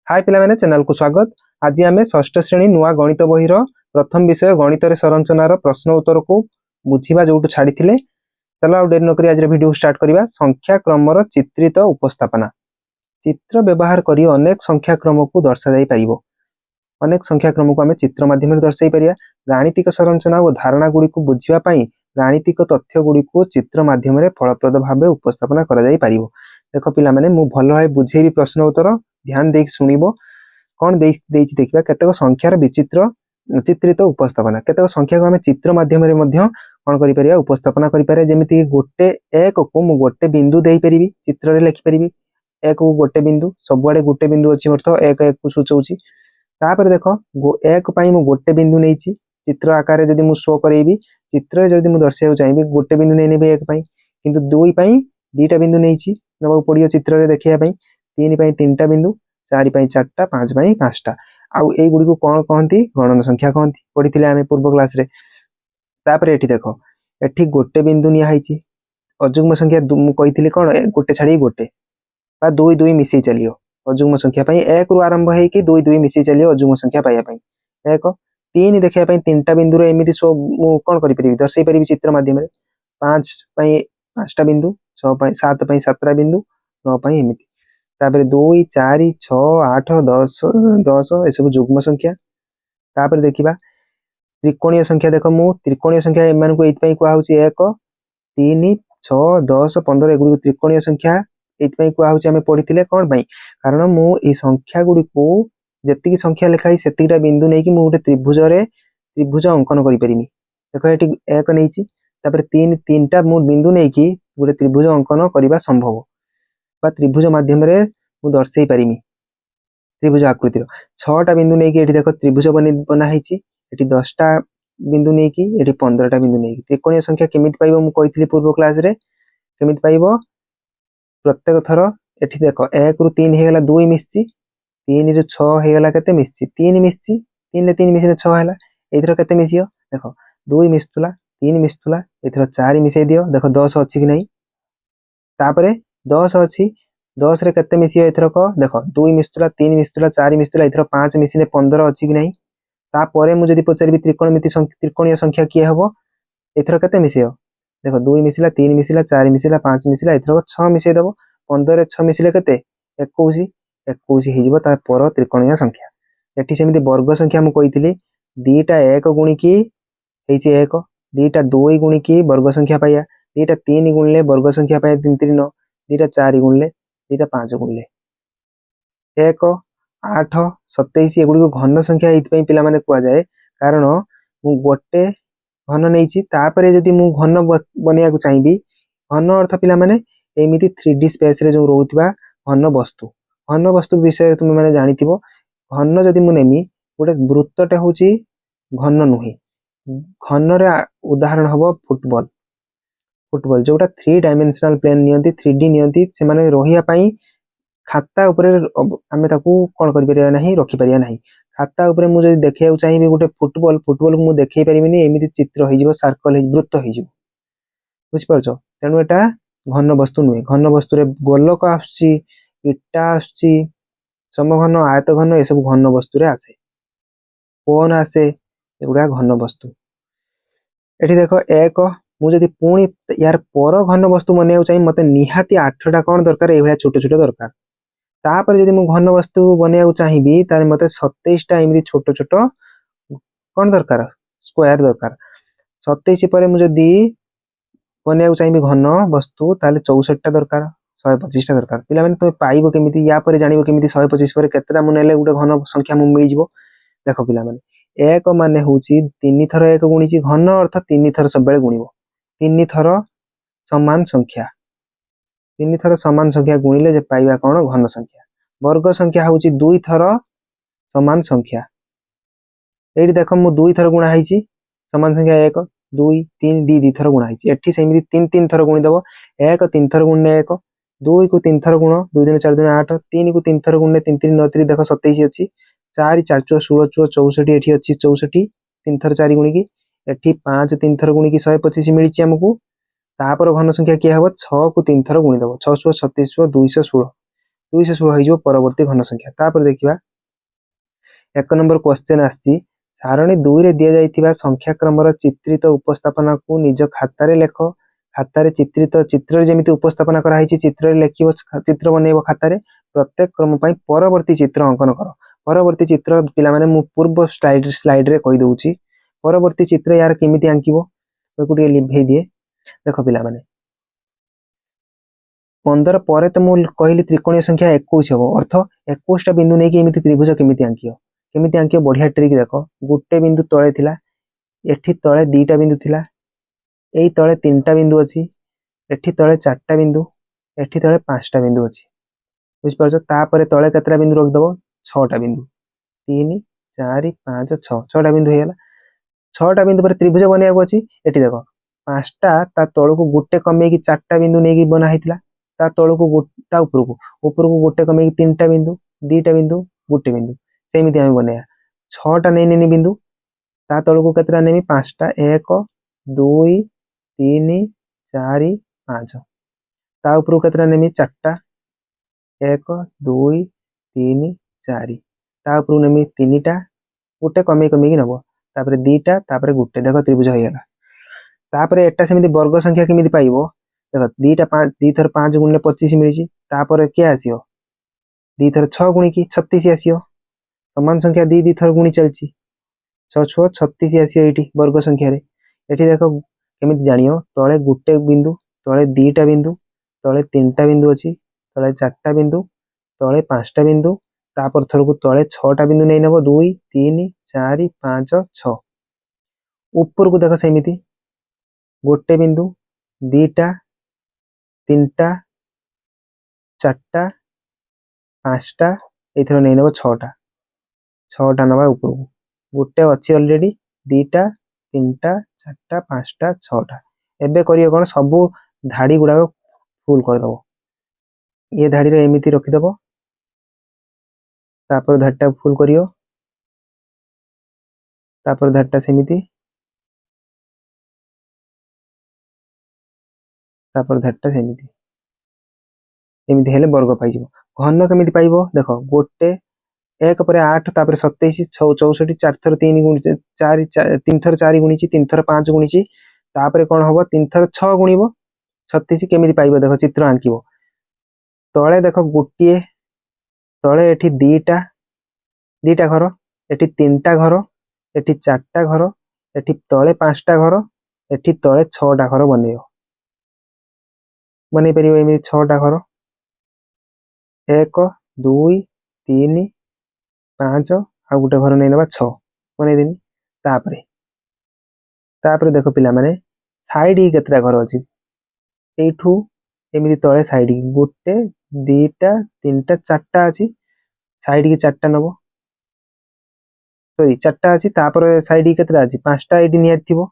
हाय पिलामाने channel को स्वागत। आज आम षष्ठ श्रेणी नुआ गणित बहीर प्रथम विषय गणित संरचनार प्रश्न उत्तर को बुझा जो छाड़ी चलो आ डेरी नक आज वीडियो स्टार्ट करवा। संख्या क्रमर चित्रित उपस्थापना। चित्र व्यवहार कर अनेक संख्या क्रम को दर्शा जा पार। अनेक संख्या क्रम को आम चित्र माध्यम दर्शाई पार। गाणितिक संरचना और धारणा गुड़ी को बुझापी गाणितिक तथ्य गुड़ी को चित्र माध्यम फलप्रद भाव उपस्थापना कर। देख पिला माने मु भल भाव बुझेबी प्रश्न उत्तर ध्यान दे शुणव। कौन देखा केतक संख्यार विचित्र चित्रित उपस्थापना। केतक संख्या को आम चित्र माध्यम कौन कर उपस्थापना करें। जमीक गोटे एक को मु गोटे बिंदु दे पारि चित्र में लिखिपारि। एक को गोटे बिंदु सबुआडे गोटे बिंदु अच्छी अर्थ एक एक को सूचाऊँगी। तापर देख एक मु गोटे बिंदु नहीं चित्र आकार जदि मु शो करेबी चित्र जदि मु दर्शाइବାକୁ चाहिए गोटे बिंदु नहीं नेबी एक किंतु दुई दीटा बिंदु नहीं नवा पड़ो चित्र देखापी। तीन तीन बिंदु चार चार्टा पांच पांचटा आउ ए गुड़ी को कौन कहती गणन संख्या कहती पढ़ी आम पूर्व क्लास रे। तापर एठी देख एठी गोटे बिंदु नियाई अजुग्म संख्या कही कौन गोटे छाड़ी गोटे बा दुई दुई मिसई चलियो अजुग्म संख्या एक रु आरंभ होगी दुई दुई मिसई चलियो अजुग्म संख्या पाइबा एक तीन देखापी तीनटा बिंदु एमती कौन कर दर्शई पारि चित्र माध्यम पांच पांचटा बिंदु सात सातटा बिंदु नौ एमती। तापर दुई चार छ आठ दस दस एसबू जुग्म संख्या। तापर देखा त्रिकोणीय संख्या देख मु त्रिकोणीय संख्या एम को कहुच्छी एक तीन छ दस पंद्रह एगुड़ी त्रिकोणीय संख्या ये कहुच्छे पढ़ी कौन पाई कारण मुझे संख्या गुड़ी को जी संख्या लिखाई से बिंदु नहीं गोटे त्रिभुज अंकन करें। देख ये एक नहीं तीन तीन टा बिंदु नहीं गोटे त्रिभुज अंकन करने संभव बा त्रिभुज माध्यम दर्शई पारिमी त्रिभुज आकृतिर छटा बिंदु नहीं देख त्रिभुज बनाई 10टा बिंदु नहीं कि 15टा बिंदु नहीं त्रिकोणीय संख्या केमी पाइब मुझे पूर्व क्लास रे केमी पाइब प्रत्येक थर एठी देख एक रु तीन होगा दुई मिसी तीन रु छगला के मिसी तीन मिसी तीन तीन मिसी छला एथर के मिसियो देख दुई मिसुला तीन मिसुला एथर चार मिसई दियो देख 10 अच्छी कि नहीं। तापर 10 अच्छी 10 रे केते मिसियो एथरक देख दुई मिसुला तीन मिसुला चार मिसुला एथर 5 मिसिले 15 अच्छी कि नहीं। तापर मुझे पचारि त्रिकोणीय संख्या किए हम एथर केते मिसेयो देख दुई मिसला तीन मिसला चार मिसला पांच मिसला एथर 6 मिसई दब 15 6 मिसले केते 21 21 हो पर त्रिकोणीय संख्या। एठी सेमती वर्ग संख्या मु कही दीटा एक गुणिकी एक दीटा दुई गुणिकी वर्ग संख्या पाइया दीटा तीन गुणले वर्ग संख्या पाइया तीन तीन 9 दीटा चार गुणले दीटा पांच गुणले एक 8 27 एगुड़ी को घन संख्या ये पिला माने कुआ जाए कारण मु गोटे घन नहीं तापर जदि मु घन बनैया चाहिए घन अर्थ पिला माने एमिति 3D स्पेस रे जो रोउतबा घन वस्तु विषय तुम मैंने जानी घन जदि मु नेमी गोटे वृत्तटे हूँ घन नुहे घन रे उदाहरण हम फुटबॉल फुटबॉल जोटा 3 डायमेंशनल प्लेन नियंती 3D नियंती से माने रहिया पई खाता उपरे आमे ताकू कौन करिपरिया नहीं रखिपरिया नहीं खाता उपरे मु जदि देखिया चाहिए गोटे फुटबॉल फुटबॉल को मु देखै परिबिनी एमिति चित्र हो सर्कल वृत्त हो बुझिपारछ। तेणु एटा घन वस्तु नुहे घन वस्तु रे गोलक आसुची इटा आसुची समघन आयत घन ये सब घन वस्तु रे आसे कोन आसे एगुड़ा घन वस्तु। एठी देख एक मुझे पुणी यार पर घन वस्तु बनैया चाहिए मत निहाती 8टा कौन दरकार ये छोट छोट दरकार। तापर जदि मु घन वस्तु बनैया चाहिए तार मत 27टा एमती छोट छोट कौन दरकार स्क्वायर दरकार 27 पर मुझे बनैया चाहिए घन वस्तु ताले 64टा दरकार 125टा दरकार। पिला माने तुम पाइबो केमिति या पर जानिबो केमिति 125 पर केतेटा मु नेले गोटे घन संख्या मु मिल जिवो। देख पिला माने एक माने होउची 3 थर एक गुणिची घन अर्थ 3 थर सब बेले गुणिबो 3 थर समान संख्या 3 थर समान संख्या गुणिले जे पाइबा कौन घन संख्या। वर्ग संख्या होउची 2 थर समान संख्या ये देख मु 2 थर गुणा है समान संख्या 1 2 3 दी थर गुणा है एठी सेमिति 3 3 थर गुणी दबो एक 3 थर गुणने एक 2 को 3 थर गुण 2 दिन 4 दिन 8 3 को 3 थर गुणने 3 3 9 3 देख 27 अच्छी 4 4 4 16 64 एठी अच्छी 64 3 थर 4 गुणी की एठी 5 3 थर गुणी की 125 मिली हमको। तापर घन संख्या किया हम 6 को 3 थर गुणी दबो 6 36 216 216 हो परवर्ती घन संख्या। तापर देखिबा 1 नंबर क्वेश्चन आछि सारणी 2 रे दिया जाइथिबा संख्या क्रमर चित्रित उपस्थापना को निज खाता रे लेख। खाता रे चित्रित चित्र जेमिति उपस्थापना करा हिची चित्र रे लेखिबो चित्र बनेबो खाता रे प्रत्येक क्रम पई परवर्ती चित्र अंकन करो। परवर्ती चित्र पिला माने मु पूर्व स्लाइड रे कहि दउची परवर्ती चित्र यार केमिति आंकिबो को ଟିକେ लिभे दिए। देखो पिला माने 15 ପରେ ତ ମୁଁ କହିଲି त्रिकोणीय संख्या 21 हबो अर्थ 21 टा बिंदु नै कि एमिति त्रिभुज केमिति आंकियो बढ़िया ट्रिक देखो गुटे बिंदु तळे थिला एठी तळे दीटा बिंदु थिला एई तळे तीनटा बिंदु अछि एठी तळे चारटा बिंदु एठी तळे पांचटा बिंदु अछि बुझ परछो। तापरे तळे केतरा बिंदु रख दबो 6टा बिंदु 3 4 5 6 6टा बिंदु हेला 6टा बिंदु पर त्रिभुज बनियाको अछि। एठी देखो पांचटा ता तळको गुटे कमे कि चारटा बिंदु नै कि बना हितला ता तळको ता ऊपरको गुटे कमे कि तीनटा बिंदु दीटा बिंदु गुटे बिंदु सेमिति हम बनेया 6टा नै नेनी बिंदु ता तळको केतरा नेमी पांचटा 1 2 3 4 5 ता ऊपरको केतरा नेमी चारटा 1 2 3 4 ता ऊपरको नेमी तीनटा गुटे कमे कमे कि नबो तापरे दीटा तापरे गुटे देखो त्रिभुज होयला। तापरे एटा सेमिति वर्ग संख्या केमिति पाइबो देखो दीटा 5 दी थर 5 गुणले 25 मिलिछि तापरे के आसियो दी थर 6 गुणी की 36 आसियो समान संख्या दी थर गुणी चलछि 6 6 36 आसियो एठी वर्ग संख्या रे। एठी देखो केमिति जानियो तळे गुटे बिंदु तळे दीटा बिंदु तळे तीनटा बिंदु अछि तळे चारटा बिंदु तळे पांचटा बिंदु तापर थरको तळे 6टा बिंदु नै नबो 2 3 4 5 6 ऊपर को देखो सेमिति गोटे बिंदु दीटा तीनटा चारटा पांचटा एथरो नै नबो 6टा नबा ऊपर को गोटे अछि ऑलरेडी दीटा तीनटा चारटा पांचटा 6टा एबे करियो कोन सब धाडी गुडा फुल कर दबो ये धाडी रे एमिति रखि दबो तापर धाडटा फुल करियो तापर धाडटा सेमिति तापर धाडटा सेमिति एमिति हेले वर्ग पाइजिबो। घन केमिति पाइबो देखो गोटे 1 पर 8 तापर 27 64 4 थर 3 गुणी 4 3 थर 4 गुणीची 3 थर 5 गुणीची तापर कोन हबो 3 थर 6 गुणीबो 36 केमिति पाइबो देखो चित्र आंकिबो तळे देखो गुटिए तळे एठी दीटा घर एठी तीनटा घर एठी चारटा घर एठी तळे पांचटा घर एठी तळे 6टा घर बनेयो बनै परियो एमि 6टा घर 1 2 3 5 आ गुटे घर नै नबा 6 बनै देनी। तापरे देखो पिला माने साइड ही केतरा घर अछि एठू एमिति तळे साइड की गुटे दीटा तीनटा चारटा अछि साइड की चारटा नबो सॉरी चारटा अछि तापर साइड की केतरा अछि पांचटा एडी निया थिबो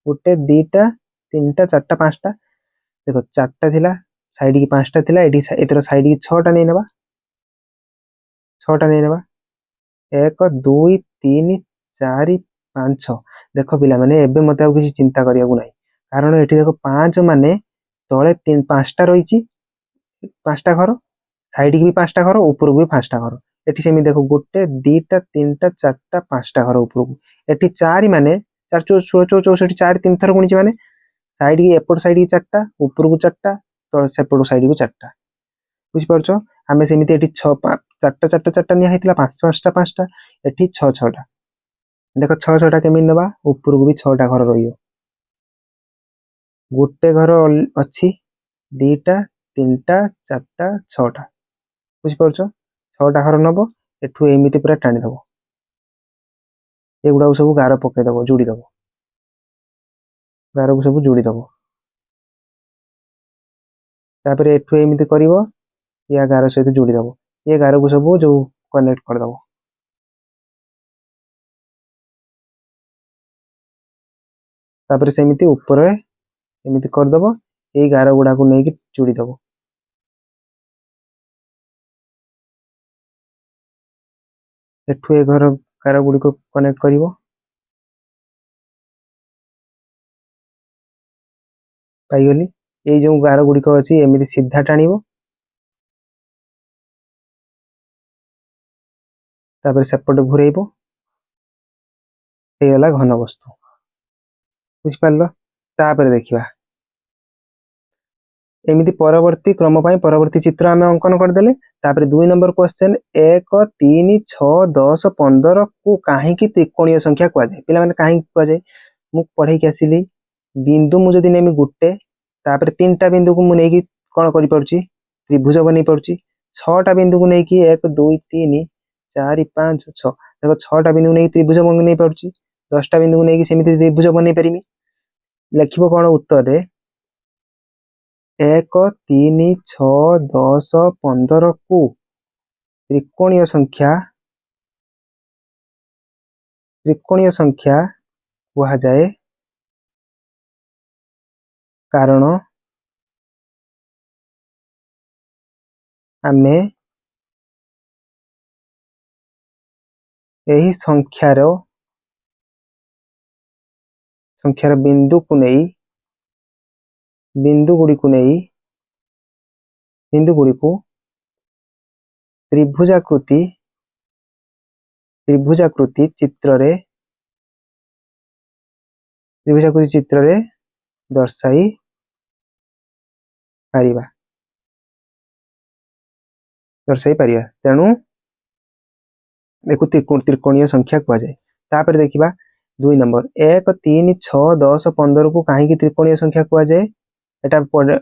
गुटे दीटा तीनटा चारटा पांचटा देखो चारटा थिला साइड की पांचटा थिला एडी एतर साइड की 6टा नै नबा 6टा नै नबा 1 2 3 4 5 6 देखो पिला माने एबे मते आ किछि चिंता करिया को नै कारण एठी देखो 5 माने तळे 3 5टा रहिछि 5टा घर साइड की भी 5टा घर ऊपर भी 5टा घर एठी सेमि देखो गुटे दीटा तीनटा चारटा 5टा घर ऊपर को एठी 4 माने 4 16 64 4 3 थर गुणिछि माने साइड की एपट साइड की 4टा ऊपर को 4टा तो सेपट साइड को 4टा बुझ परछो हमें सेमिति एठी 6 4टा 4टा 4टा निया हेतिला 5 5टा 5टा एठी 6 6टा देखो 6 6टा केमि नबा ऊपर को भी 6टा घर रहियो गुटे घर अछि दीटा तीनटा चारटा 6टा बुझ परछो 6टा घर नबो एठू एमिति पूरा टाणी दबो एगुडा सब गार पके दबो जोड़ी दबो गार को सब जोड़ी दबो तापर एठू एमिति करिवो या गार सहित जोड़ी दबो ये गार को सब जो कनेक्ट कर दबो तापर सेमिति ऊपर एमिति कर दबो ए गार गुडा को नै कि जोड़ी दबो एठू ए घर गार गुडी को कनेक्ट करिवो पाइगली ए जो गार गुडी को अछि एमिति सीधा टाणीबो तापर सेपटे घुरेइबो हेगला घन वस्तु बुझिपारल। तापर देखिबा एमिति परवर्ती क्रम पाई परवर्ती चित्र आमे अंकन करदेले। तापर 2 नंबर क्वेश्चन 1 3 6 10 15 को काहे की त्रिकोणीय संख्या कुआ जाय पिला माने काहे कुआ जाय मु पढै के आसिली बिंदु मु जदी नेमी गुट्टे तापर तीनटा बिंदु को मु नेकी कोन करि पड़ची त्रिभुज बनै पड़ची छटा बिंदु को नेकी 1 2 3 4 5 6 देखो छटा बिंदु को नेकी त्रिभुज बनै पड़ची 10टा बिंदु को नेकी सेमिति त्रिभुज बनै परिमी लिखिबो कोन उत्तर रे 1 3 6 10 15 को त्रिकोणीय संख्या कुहा जाए कारण आमे यही संख्यार बिंदु गुड़ी को त्रिभुजाकृति चित्र रे दर्शाई पारिबा तेणु देखो त्रिकोणीय संख्या कुआ जाए। तापर देखिबा 2 नंबर 1 3 6 10 15 को काहे की त्रिकोणीय संख्या कुआ जाए एटा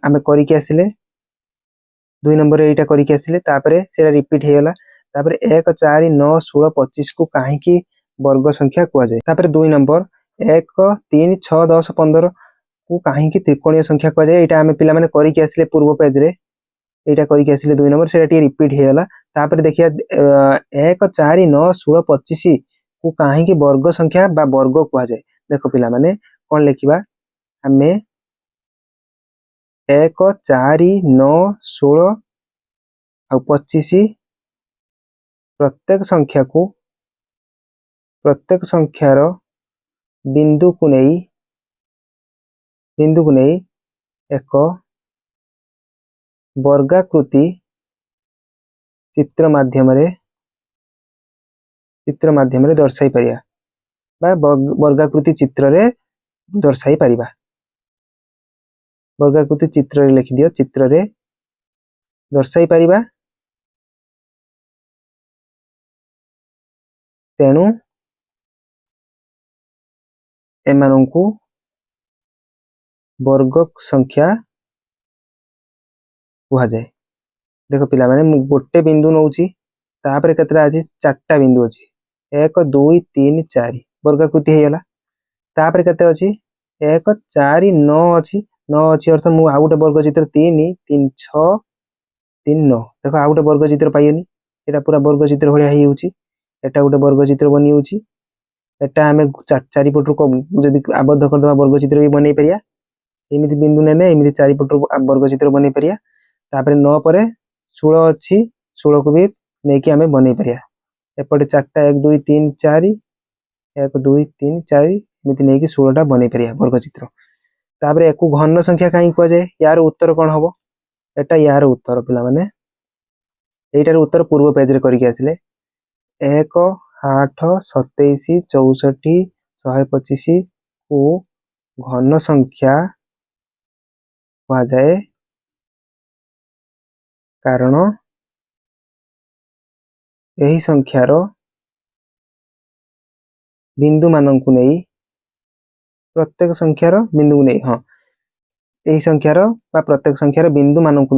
आमे करि के आसिले 2 नंबर एटा करि के आसिले तापर सेटा रिपीट हे गेला तापर 1 4 9 16 25 को काहे की वर्ग संख्या कुआ जाए। तापर 2 नंबर 1 3 6 10 15 को काहे की त्रिकोणीय संख्या कुआ जाए एटा आमे पिला माने करि के आसिले पूर्व पेज रे एटा करि के आसिले 2 नंबर सेटा टी रिपीट हे गेला तापर देखिया 1 4 9 16 25 को काहे की वर्ग संख्या बा वर्ग कुआ जाए। देखो पिला माने कोन लिखिबा हमें 1 4 9 16 और 25 प्रत्येक संख्यार बिंदु को नहीं एक वर्गाकृति चित्र माध्यम रे दर्शाई परिया बा वर्गाकृति चित्र रे दर्शाई परिबा वर्गाकृति चित्र रे लिखि दियो चित्र रे दर्शाई परिबा तेणु एमानंकु वर्ग संख्या कुहा जाए। देखो पिला माने मु गोटे बिंदु नउची तापर केतरा अछि चारटा बिंदु अछि 1 2 3 4 वर्गाकृति हे गेला तापर केते अछि 1 4 9 अछि 9 अछि अर्थ मु आ गोटे वर्ग चित्र 3 3 6 3 9 देखो आ गोटे वर्ग चित्र पाइयोनी एटा पूरा वर्ग चित्र भलिया हे होउची एटा गोटे वर्ग चित्र बनि होउची एटा हमें चारि पटरु जदी आबद्ध कर दबा वर्ग चित्र भी बनै परिया एमिति बिंदु नेने एमिति चारि पटरु वर्ग चित्र बनै परिया तापर 9 परे 16 अछि 16 को भी नेकी हमें बनै परिया एपटे चारटा 1 2 3 4 1 2 3 4 एमिति नेकी 16 टा बनै परिया वर्ग चित्र तापर एको घन संख्या काई को जाए यार उत्तर कोन हबो एटा यार उत्तर पिला माने एटार उत्तर पूर्व पेज रे करि के आसिले 1 8 27 64 125 को घन संख्या कुआ जाए कारण यही संख्यार बिंदु मानंकु नहीं प्रत्येक संख्यार बिंदु को नहीं हाँ यही संख्यार बा प्रत्येक संख्यार बिंदु मानंकु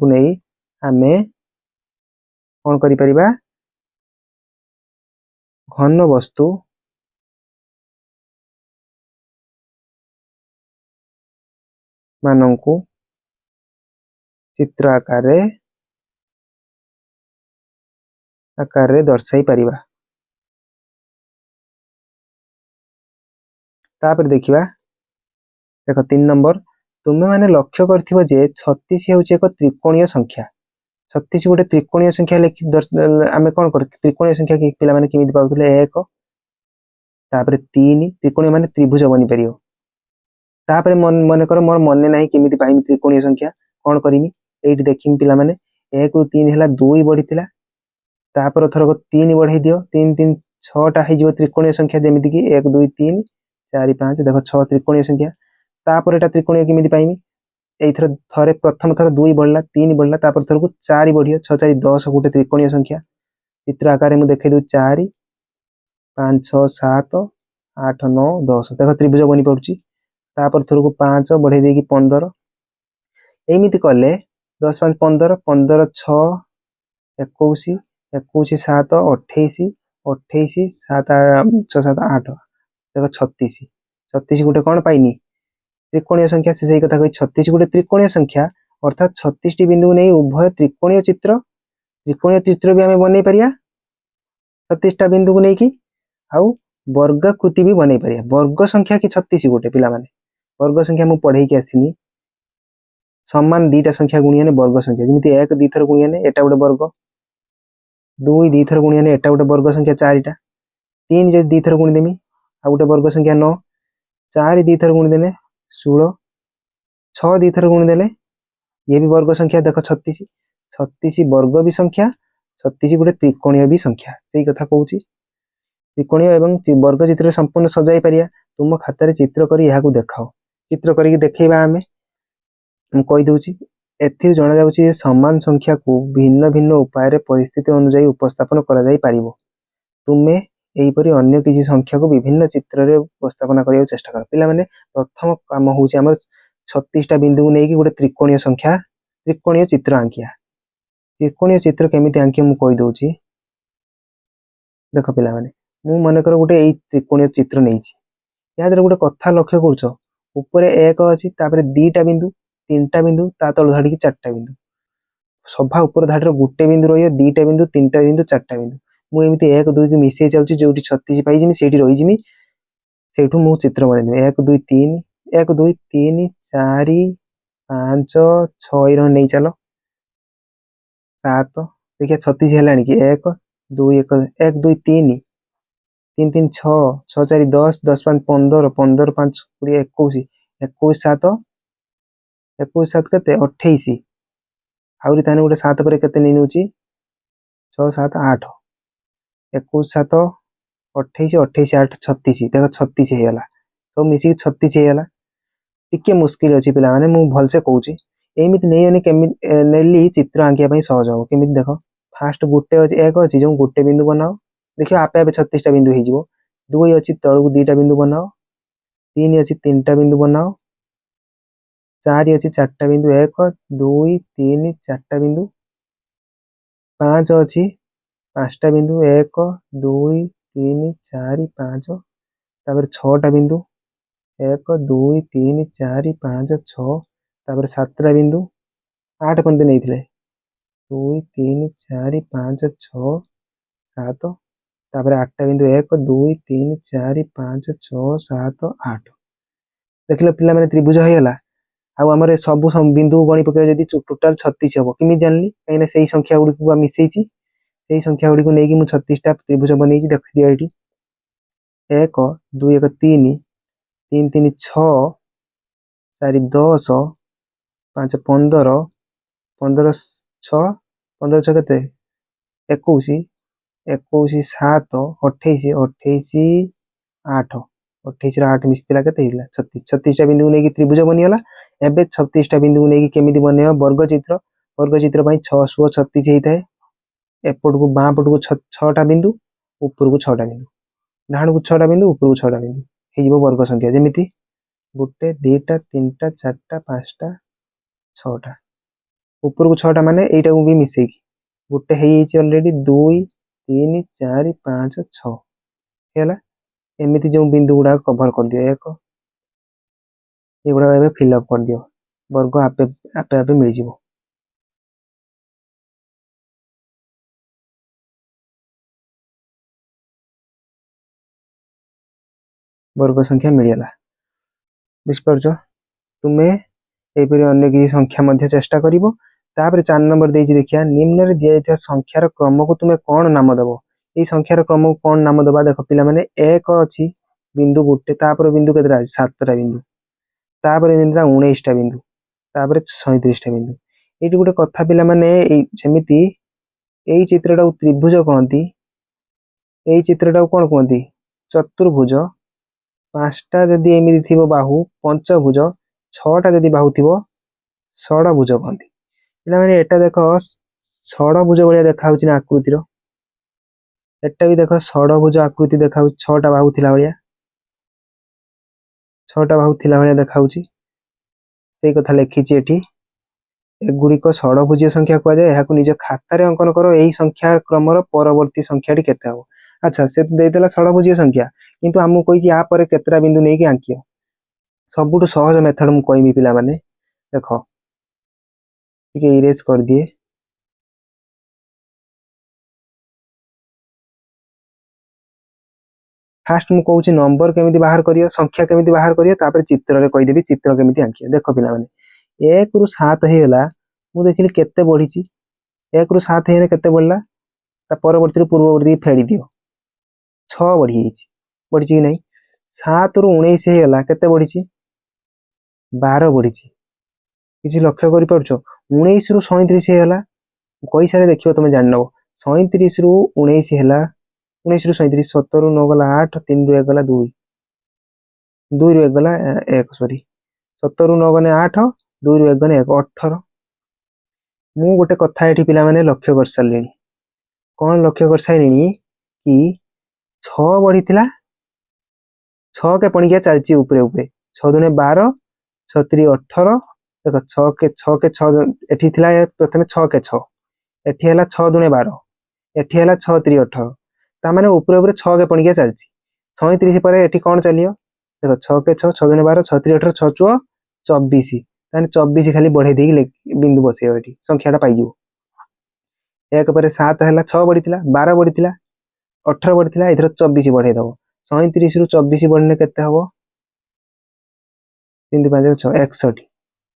नहीं आमे कौन करि परिबा घन वस्तु मानंकु चित्र आकार रे दर्शाई परिबा। तापर देखिबा देखो 3 नंबर तुमे माने लक्ष्य करथिबो जे 36 हेउची एक त्रिकोणीय संख्या 36 गोटे त्रिकोणीय संख्या लेखि आमे कोन कर त्रिकोणीय संख्या के पिला माने किमिति पाउथले 1 तापर 3 त्रिकोणीय माने त्रिभुज बनि परियो तापर मन कर मोर मने नाही किमिति पाइमी त्रिकोणीय संख्या कोन करिमी एठी देखिम पिला माने 1 रु 3 हैला 2 बढ़िथिला तापर थरक 3 बढ़ाई दियो 3 3 6 टा हे जीव त्रिकोणीय संख्या जेमिति कि 1 2 3 4 5 देखो 6 त्रिकोणीय संख्या तापर एटा त्रिकोणीय केमिति पाइमी एथर थरे प्रथम थर 2 बढ़ला 3 बढ़ला तापर थरक 4 बढ़ियो 6 4 10 गोटे त्रिकोणीय संख्या चित्र आकार में देखै दउ 4 5 6 7 8 9 10 देखो त्रिभुज बनी पड़ुची तापर थरक 5 बढ़ाई देकी 15 एमिति कले 10 5 15 15 6 21 21 7 28 28 7 6 7 8 देखो 36 36 गोटे कौन पाइनी त्रिकोणीय संख्या से सही कथा कही 36 गोटे त्रिकोणीय संख्या अर्थात 36 टी बिंदु नहीं उभय त्रिकोणीय चित्र भी आम बन पारिया 36 टा बिंदु को लेकिन आउ वर्गाकृति भी बन पारिया वर्ग संख्या कि 36 गोटे पिला माने वर्ग संख्या मु पढ़े कि आसीनी समान दीटा संख्या गुणियाने वर्ग संख्या जमिति 1 2 थर गुणियाने एटा गोटे वर्ग 2 2 थर गुणियाने एटा गोटे वर्ग संख्या 4 टा 3 जदि 2 थर गुणी देमी आ गोटे वर्ग संख्या 9 4 2 थर गुणी देले 16 6 2 थर गुणी देले ये भी वर्ग संख्या देख 36 36 वर्ग भी संख्या 36 गोटे त्रिकोणीय भी संख्या सही कथा कहूची त्रिकोणीय एवं वर्ग चित्र संपूर्ण सजाई पारिया तुम खातार चित्र करी यहाकू देखाओ चित्र करी देखैबा आमे कही दूची एथिर जणा जाउची जे समान संख्या को भिन्न भिन्न उपाय रे परिस्थिति अनुसार उपस्थापन करा जाई पारिबो तुमे एहीपरि अन्य किसी संख्या को विभिन्न चित्र रे उपस्थापन करिया चेष्टा कर पिला माने प्रथम काम होउची हमर 36 टा बिंदु नै कि गोटे त्रिकोणीय संख्या त्रिकोणीय चित्र आंकिया त्रिकोणीय चित्र केमिति आंकिया मु कहि दोउची देखो पिला माने मु माने कर गोटे एई त्रिकोणीय चित्र नैची या दर गोटे कथा लक्ष्य करछो ऊपर 1 अछि तापर 2 टा बिंदु 3 टा बिंदु ता तळ धाडी 4 टा बिंदु सभा ऊपर धाडी रो गोटे बिंदु रहियो 2 टा बिंदु 3 टा बिंदु 4 टा बिंदु मु एमिति 1 2 की मिसै जाउची जोटी 36 पाई जिमी सेठी रहि जिमी सेठू मु चित्र बने 1 2 3 1 2 3 4 5 6 इरो नै चलो 7 देखिए 36 हेलानी कि 1 2 1 1 2 3 3 3 6 6 4 10 10 5 15 15 5 20 21 21 7 21 7 केते 28 आउरी ताने गोटे 7 पर केते नै नउची 6 7 8 21 7 28 28 8 36 देखो 36 हे गला तो मिसी 36 हे गला टिके मुश्किल अछि पिला माने मु भल से कहूची एमिति नै अनि केमि नेली चित्र आंकिया पई सहज हो केमिति देखो फास्ट गुटे अछि एक अछि जो गुटे बिंदु बनाओ देखियो आपे आपे 36 टा बिंदु हे जिवो 2 अछि तळु 2 टा बिंदु बनाओ 3 अछि 3 टा बिंदु बनाओ 4 अछि 4 टा बिंदु 1 2 3 4 टा बिंदु 5 अछि 5 टा बिंदु 1 2 3 4 5 तापर 6 टा बिंदु 1 2 3 4 5 6 तापर 7 टा बिंदु 8 पंते नै थिले 2 3 4 5 6 7 तापर 8 टा बिंदु 1 2 3 4 5 6 7 8 देखिलो पिला माने त्रिभुज होयला आ हमरे सब बिंदु गणी पके जदी टोटल 36 हबो किमि जानली कहिना सेही संख्या गुडी को मिसैची सेही संख्या गुडी को नेकी मु 36 टा त्रिभुज बनैची देख दिया एठी 1 2 1 3 3 3 6 4 10 5 15 15 6 15 6 केते 21 21 7 28 28 8 28 रा 8 मिस्तिला केते हिला 36 36 टा बिंदु नेकी त्रिभुज बनियला एबे 36 टा बिंदु नेकी केमिति बनेयो वर्ग चित्र पई 6 6 36 हेइताय एपट को बां पट को 6 टा बिंदु ऊपर को 6 टा बिंदु डाहण को 6 टा बिंदु ऊपर को 6 टा बिंदु हे जिवो वर्ग संख्या जेमिति गुटे 2 टा 3 टा 4 टा 5 टा 6 टा ऊपर को 6 टा माने एटा को भी मिसै की गुटे हेइची ऑलरेडी 2 3 4 5 6 हेला एमिति जो बिंदु गुडा कवर कर दियो एक ये गुडा एबे फिल अप कर दियो वर्ग आपे आपे आपे मिल जिवो वर्ग संख्या मिलियला बुझिपारछो तुमे एपरि अन्य किसी संख्या मध्य चेष्टा करिवो तापर 4 नंबर देइछि देखिया निम्न रे दिया जायता संख्यार क्रम को तुमे कोन नाम देबो ए संख्यार क्रम को कोन नाम देबा देखो पिला माने 1 अछि बिंदु गुटे तापर बिंदु केतरा 7 टा बिंदु तापर बिंदु 19 टा बिंदु तापर 37 टा बिंदु ଏଇଠି ଗୋଟେ କଥା ପିଲାମାନେ, ଯେମିତି ଏଇ ଚିତ୍ରଟାକୁ ତ୍ରିଭୁଜ କହନ୍ତି, ଏଇ ଚିତ୍ରଟାକୁ କଣ କୁହନ୍ତି? ଚତୁର୍ଭୁଜ। 5ଟା ଯଦି ଏମିତି ଥିବ ବାହୁ ପଞ୍ଚଭୁଜ, 6ଟା ଯଦି ବାହୁ ଥିବ ଷଡଭୁଜ କହନ୍ତି। ପିଲାମାନେ ଏଟା ଦେଖ ଷଡଭୁଜ ଭଳିଆ ଦେଖା ହଉଛି ନା ଆକୃତିର? ଏଟା ବି ଦେଖ ଷଡଭୁଜ ଆକୃତି ଦେଖା ହଉଛି, 6ଟା ବାହୁ ଥିଲା ଭଳିଆ, 6ଟା ବାହୁ ଥିଲା ଭଳିଆ ଦେଖା ହଉଛି। ସେଇ କଥା ଲେଖିଛି ଏଠି। ଏଗୁଡିକ ଷଡଭୁଜୀୟ ସଂଖ୍ୟା କୁହାଯାଏ। ଏହାକୁ ନିଜ ଖାତାରେ ଅଙ୍କନ କର। ଏହି ସଂଖ୍ୟା କ୍ରମର ପରବର୍ତ୍ତୀ ସଂଖ୍ୟାଟି କେତେ ହବ? ଆଚ୍ଛା, ସେ ଦେଇଦେଲା ଷଡଭୁଜୀୟ ସଂଖ୍ୟା, କିନ୍ତୁ ଆମକୁ କହିଛି ୟା ପରେ କେତେଟା ବିନ୍ଦୁ ନେଇକି ଆଙ୍କିବ। ସବୁଠୁ ସହଜ ମେଥଡ ମୁଁ କହିବି ପିଲାମାନେ, ଦେଖ ଟିକେ ଇରେଜ କରିଦିଏ। फास्ट ମୁଁ କହୁଛି ନंबर केमिति बाहर करियो, संख्या केमिति बाहर करियो, तापर चित्र रे कहि देबी चित्र केमिति आंकियो। देखो पिला माने 1 रु 7 हे गेला, मु देखिली केते बढ़ीची। 1 रु 7 हेने केते बढ़ला, ता परवर्ती रु पूर्ववर्ती फेडी दियो, 6 बढ़ी हिची। बढ़ीची कि नहीं? 7 रु 19 हे गेला, केते बढ़ीची? 12 बढ़ीची। किछि लक्ष्य करि परछो? 19 रु 37 हे गेला, कई सारे देखियो तमे जान नबो। 37 रु 19 हेला, 19 रु 37, 17 रु 9 गला 8, 3 रु 1 गला 2, 2 रु 1 गला 1, सॉरी 17 रु 9 गने 8, 2 रु 1 गने 1, 18। मु गोटे कथा एठी पिला माने लक्ष्य कर सारलिनी। कोन लक्ष्य कर सारलिनी कि 6 बढ़ीथिला, 6 के पणिया चालची ऊपरे ऊपरे, 6 दुने 12, 6 3 18। देखो 6 के 6 एठी थिला प्रथमे 6 के 6, एठी हला 6 दुने 12, एठी हला 6 3 18। ता माने ऊपरे ऊपरे 6 के पणिया चालची। 37 पर एठी कोन चलियो? देखो 6 के 6, 6 दुने 12, 6 3 18, 6 4 24। ताने 24 खाली बढ़े देई बिंदु बसियो, एठी संख्याटा पाई जिवो। 1 पर 7 हला, 6 बढ़ीथिला, 12 बढ़ीथिला, 18 बढ़ीथिला, इधर 24 बढ़े दबो। 37 रु 24 बढ़ने केते हबो? 3 5 6, 61।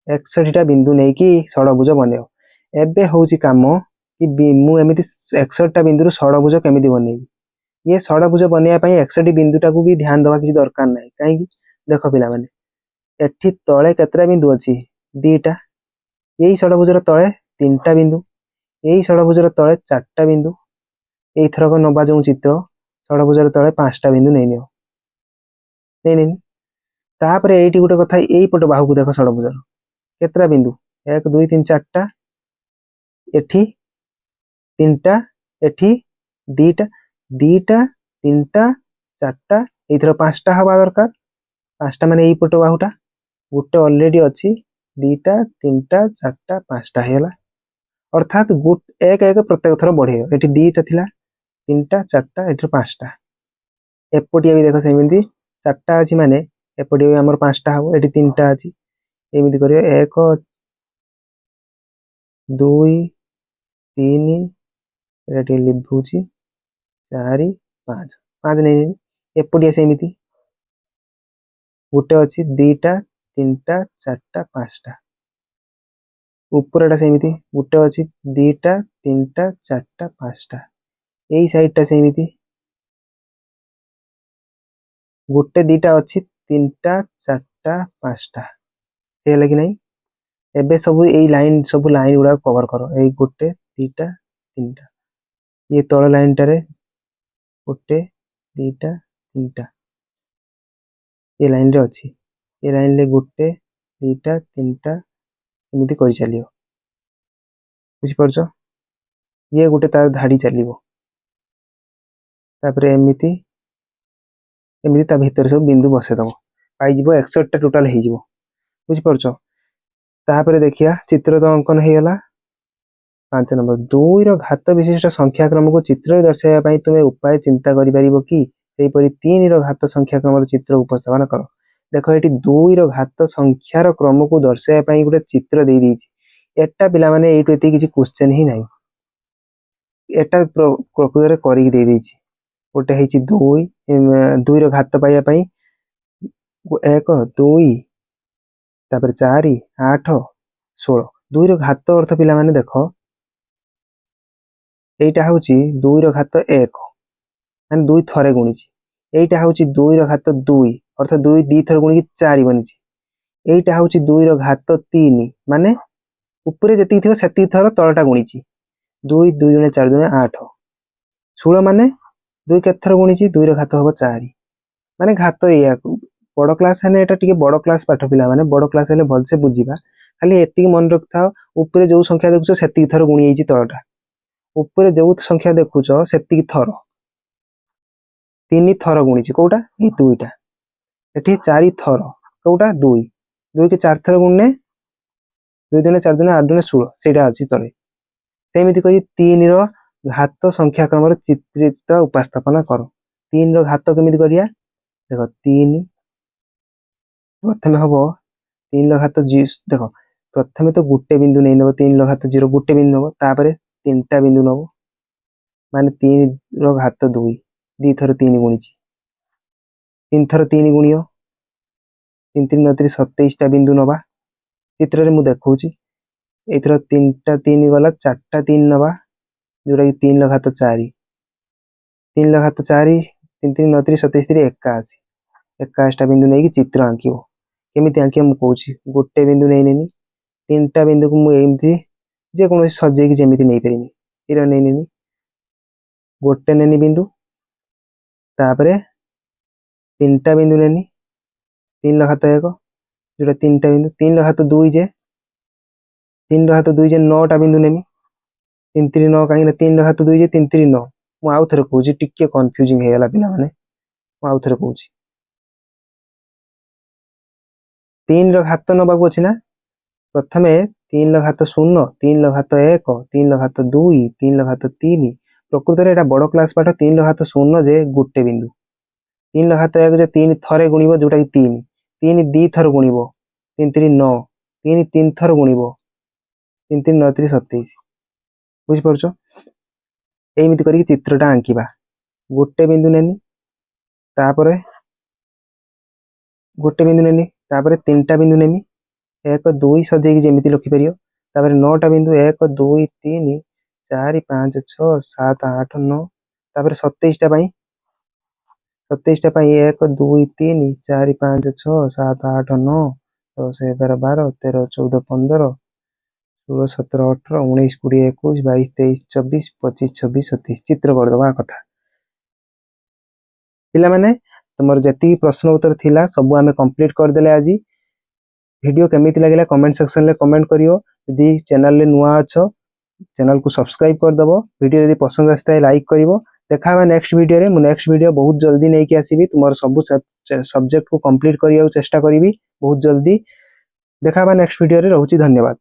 61 टा बिंदु नै कि षडभुज बनेयो। एबे होउची काम कि मु एमिति 61 टा बिंदु रु षडभुज केमिति बनेबी। ये षडभुज बनेया पई 61 बिंदुटा को भी ध्यान देवा किछि दरकार नै। काहे कि देखो पिला माने, एठी तळे केतरा बिंदु अछि? 2टा। एई षडभुजर तळे 3टा बिंदु, एई षडभुजर तळे 4टा बिंदु। एई थरक नबा जो चित्र, षडभुजर तळे 5टा बिंदु नै नियो। नै नै तापरे एइठी गुटे कथा, एई पट बाहु को देखो षडभुजर केतरा बिंदु? 1 2 3 4टा, एठी 3टा, एठी 2टा, 2टा 3टा 4टा, एइथर 5टा हवा दरकार। 5टा माने एई पट बाहुटा गुटे ऑलरेडी अछि, 2टा 3टा 4टा 5टा हेला। अर्थात एक एक प्रत्येक थर बढ़ियो। एठी 2टा थिला, 3टा 4टा, एठी 5टा। एपटिया भी देखो सेमिति 4टा अछि माने एपटिया भी हमर 5टा हबो। एठी 3टा अछि, एमिति करियो 1 2 3, एठी लिभुची 4 5, 5 नै नै। एपटिया सेमिति गुटे अछि 2टा 3टा 4टा 5टा। ऊपरटा सेमिति गुटे अछि 2टा 3टा 4टा 5टा। एई साइडटा सेमिति गुटे 2टा अछि 3टा 4टा 5टा। हेला कि नै? एबे सब एई लाइन, सब लाइन उडा कवर करो। एई गुटे 2टा 3टा, ये तळ लाइन टारे गुटे 2टा 3टा, ये लाइन रे अछि। ये लाइन ले गुटे 2टा 3टा एमिति करि चलियो। बुझि परछो? ये गुटे तार धाडी चलिबो। तापरे एमिति एमिति ता भीतर सब बिंदु बसे दबो, पाई जिवो 61 टा टोटल हे जिवो। बुझि परछो? तापरे देखिया चित्र तो अंकन हे गेला। 5 नंबर 2 रो घात विशिष्ट संख्या क्रम को चित्र दर्शाया पई तुमे उपाय चिंता करि परिबो कि? सेही परि 3 रो घात संख्या क्रम चित्र उपस्थापन करो। देखो एटी 2 रो घात संख्यार क्रम को दर्शाया पई गुटे चित्र देई दैछि। एटा पिला माने एटु एति किछि क्वेश्चन ही नाही। एटा प्रकृତରେ करि देई दैछि। गोटे हेछि 2 रो घात पाइया पई 1 2 तापर 4 8 16। 2 रो घात अर्थ पिला माने देखो, एइटा होछि 2 रो घात 1 माने 2 थरे गुणिछि। एइटा होछि 2 रो घात 2 अर्थ 2 दी थर गुणिकि 4 बनिछि। एइटा होछि 2 रो घात 3 माने उपरे जेतिकी थिबो सेतिकी थर तळटा गुणिछि 2 2 गुणे 4 गुणे 8 षोल माने 2 केते थर गुणिछि 2 रो घात हबो 4 माने घात एया बड़ क्लास हेने एटा टिके बड़ क्लास पाठ पिला माने बड़ क्लास हेले भलसे बुझिबा खाली एतिकी मन रखथाओ उपरे जो संख्या देखुछो सेतिकी थर गुणी आइछि तळटा उपरे जो संख्या देखुछो सेतिकी थर 3 थर गुणिछि कोउटा ए दुईटा एठी 4 थर कोउटा 2 2 के 4 थर गुणने 2 दुने 4 दुने 8 दुने 16 सेटा अछि तळे सेमिति कहि 3 रो घात संख्या क्रम रे चित्रित उपस्थापन करो 3 रो घात केमिति करिया देखो 3 प्रथमे हबो 3 रो घात देखो प्रथमे तो गुटे बिंदु नै नबो 3 रो घात 0 गुटे बिंदु नबो तापरे तीनटा बिंदु नबो माने 3 रो घात 2 दी थर 3 गुणिछि 3 थर 3 गुणियो 3 3 9 27 टा बिंदु नबा चित्र रे मु देखौछि एथर 3 टा 3 गला 4 टा 3 नबा जोटा कि 3 रो घात 4 3 रो घात 4 3 3 9 27 81 81 टा बिंदु नै कि चित्र आंकिबो केमिति आंकिया मु कहूछि गुटे बिंदु नै नेनी तीनटा बिंदु को मु एमिति जे कोनो सजे कि जेमिति नै परिमी इरा नै नेनी गोटे नेनी बिंदु तापरे तीनटा बिंदु नेनी 3 रो घात 1 जोटा 3टा बिंदु 3 रो घात 2 जे 3 रो घात 2 जे 9 टा बिंदु नेमी 3 3 9 काहे 3 रो घात 2 जे 3 3 9 मु आउ थरे कहूछि टिके कंफ्यूजिंग हे गेला पिला माने मु आउ थरे कहूछि 3 रो घात नबाकू अछि ना प्रथमे 3 रो घात 0 3 रो घात 1 3 रो घात 2 3 रो घात 3 प्रकृत रे एटा बड़ क्लास पाठ 3 रो घात 0 जे गुटे बिंदु 3 रो घात 1 जे 3 थरे गुणिबो जोटा कि 3 3 दी थर गुणिबो 3 3 9 3 3 थर गुणिबो 3 3 9 3 27 बुझि परछो एमिति करी चित्रटा आंकिबा गोटे बिंदु नेनी तापरे गोटे बिंदु नेनी तापरे तीनटा बिंदु नेमी 1 2 सजेकी जेमिति लिखि परियो तापरे 9 टा बिंदु 1 2 3 4 5 6 7 8 9 तापरे 27 टा पई 27 टा पई 1 2 3 4 5 6 7 8 9 10 11 12 13 14 15 16 17 18 19 20 21 22 23 24 25 26 27 चित्र कर दबा कथा पिला माने तुमर जति प्रश्न उत्तर थिला सब आमे कंप्लीट कर देले आज वीडियो केमिति लागिला कमेंट सेक्शन ले कमेंट करियो यदि चैनल ले नुआ अछो चैनल को सब्सक्राइब कर दबो वीडियो यदि पसंद आस्ता है लाइक करिवो देखा नेक्स्ट वीडियो रे मु नेक्स्ट वीडियो बहुत जल्दी नै कि आसीबी तुमर सब सब्जेक्ट को कंप्लीट करिया चेष्टा करिवि बहुत जल्दी देखा नेक्स्ट वीडियो रे रहउची धन्यवाद।